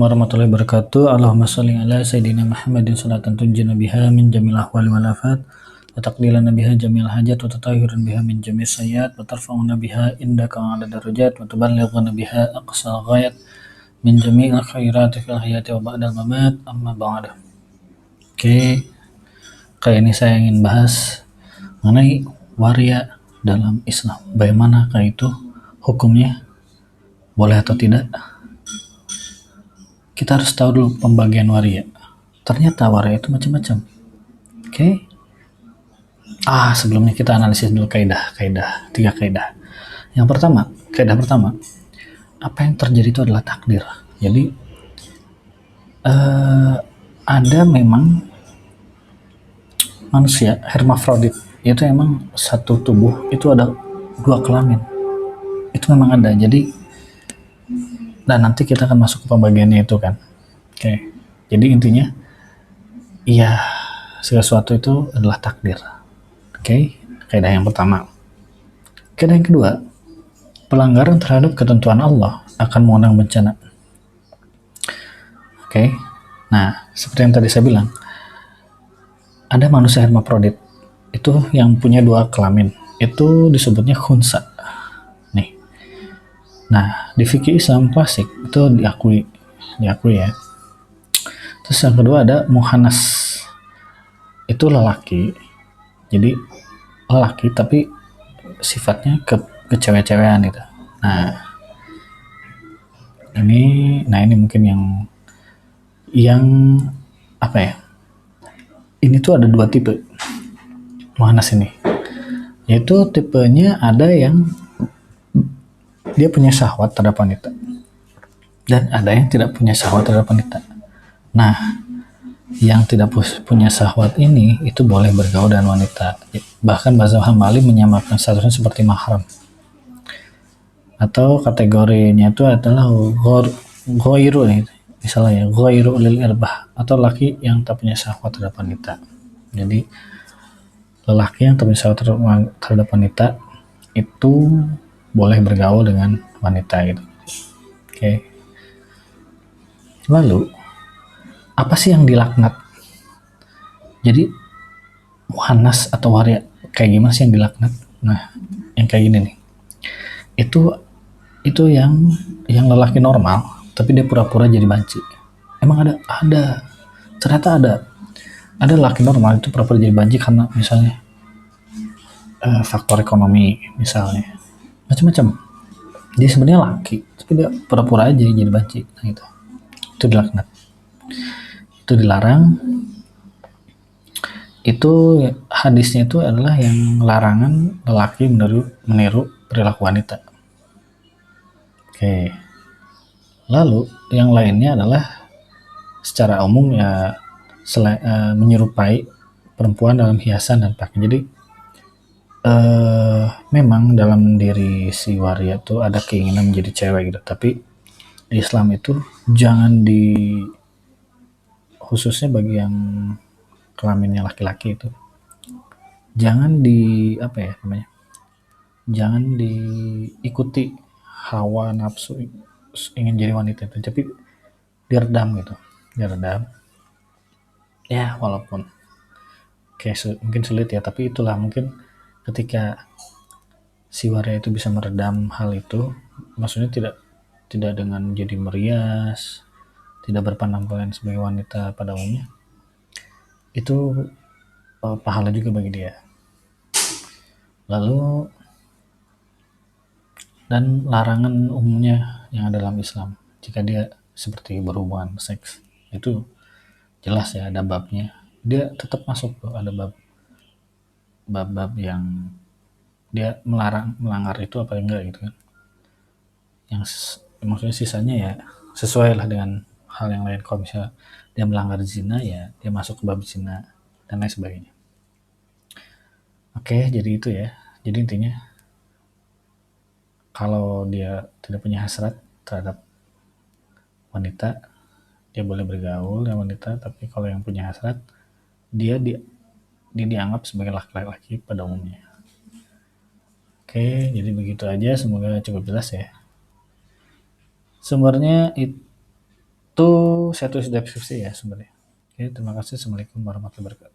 warahmatullahi wabarakatuh. Allahumma sholli ala sayyidina Muhammadin sholatan tunjina biha min jamil ahwali wal afat wa taqlilana biha jamil hajat wa tatahhiran biha min jamil sayyat wa tarfa'una biha indaka ala darajat wa tuballighuna biha aqsal ghayat min jamil khairati fil hayati wa ba'dal mamat amma ba'da. Oke, kali ini saya ingin bahas mengenai waria dalam Islam. Bagaimanakah itu hukumnya, boleh atau tidak? Kita harus tahu dulu pembagian waria. Ternyata waria itu macam-macam. Oke. Sebelumnya kita analisis dulu tiga kaidah. Yang pertama, kaidah pertama, apa yang terjadi itu adalah takdir. Jadi ada memang manusia hermafrodit, itu emang satu tubuh itu ada dua kelamin. Itu memang ada. Jadi dan nanti kita akan masuk ke pembagiannya itu kan. Oke. Jadi intinya iya, segala sesuatu itu adalah takdir. Oke, kaidah yang pertama. Kaidah yang kedua, pelanggaran terhadap ketentuan Allah akan mengundang bencana. Oke. Nah, seperti yang tadi saya bilang, ada manusia hermafrodit itu yang punya dua kelamin. Itu disebutnya khunsa. Nih. Nah, di fikih Islam klasik itu diakui ya. Terus yang kedua ada muhannas. Itu lelaki. Jadi lelaki tapi sifatnya kecewe-cewean gitu. Nah, ini mungkin yang apa ya? Ini tuh ada dua tipe muhannas ini. Yaitu tipenya ada yang dia punya syahwat terhadap wanita dan ada yang tidak punya syahwat terhadap wanita. Nah, yang tidak punya syahwat ini itu boleh bergaul dengan wanita. Bahkan mazhab Hambali menyamakan statusnya seperti mahram. Atau kategorinya itu adalah ghairu nih. Misalnya ya, ghairu lil irbah, atau laki yang tak punya syahwat terhadap wanita. Jadi lelaki yang tak punya syahwat terhadap wanita itu boleh bergaul dengan wanita gitu. Oke. Lalu apa sih yang dilaknat? Jadi muhannas atau waria kayak gimana sih yang dilaknat? Nah, yang kayak gini nih. Itu yang lelaki normal tapi dia pura-pura jadi banci. Emang ada. Ternyata ada lelaki normal itu pura-pura jadi banci karena misalnya faktor ekonomi misalnya. Macam-macam. Dia sebenarnya laki tapi dia pura-pura aja jadi banci. Nah, itu dilaknat. Itu dilarang. Itu hadisnya itu adalah yang larangan lelaki meniru perilaku wanita. Oke. Lalu yang lainnya adalah secara umum ya menyerupai perempuan dalam hiasan dan pakaian. Jadi memang dalam diri si waria itu ada keinginan menjadi cewek gitu, tapi di Islam itu jangan khususnya bagi yang kelaminnya laki-laki itu jangan jangan diikuti hawa nafsu ingin jadi wanita itu, tapi diredam ya, walaupun mungkin sulit ya, tapi itulah mungkin ketika si waria itu bisa meredam hal itu, maksudnya tidak dengan jadi merias, tidak berpenampilan sebagai wanita pada umumnya, itu pahala juga bagi dia. Lalu dan larangan umumnya yang ada dalam Islam jika dia seperti berhubungan seks itu jelas ya, ada babnya. Dia tetap masuk tuh, ada bab yang dia melanggar itu apa enggak gitu kan. Yang maksudnya sisanya ya sesuai lah dengan hal yang lain. Kalau misalnya dia melanggar zina ya dia masuk ke bab zina dan lain sebagainya. Oke, jadi itu ya. Jadi intinya kalau dia tidak punya hasrat terhadap wanita, dia boleh bergaul dengan wanita, tapi kalau yang punya hasrat, dia dianggap sebagai laki-laki pada umumnya. Oke, jadi begitu aja, semoga cukup jelas ya. Sumbernya Tuh saya tulis di deskripsi ya sebenarnya. Oke, terima kasih. Assalamualaikum warahmatullahi wabarakatuh.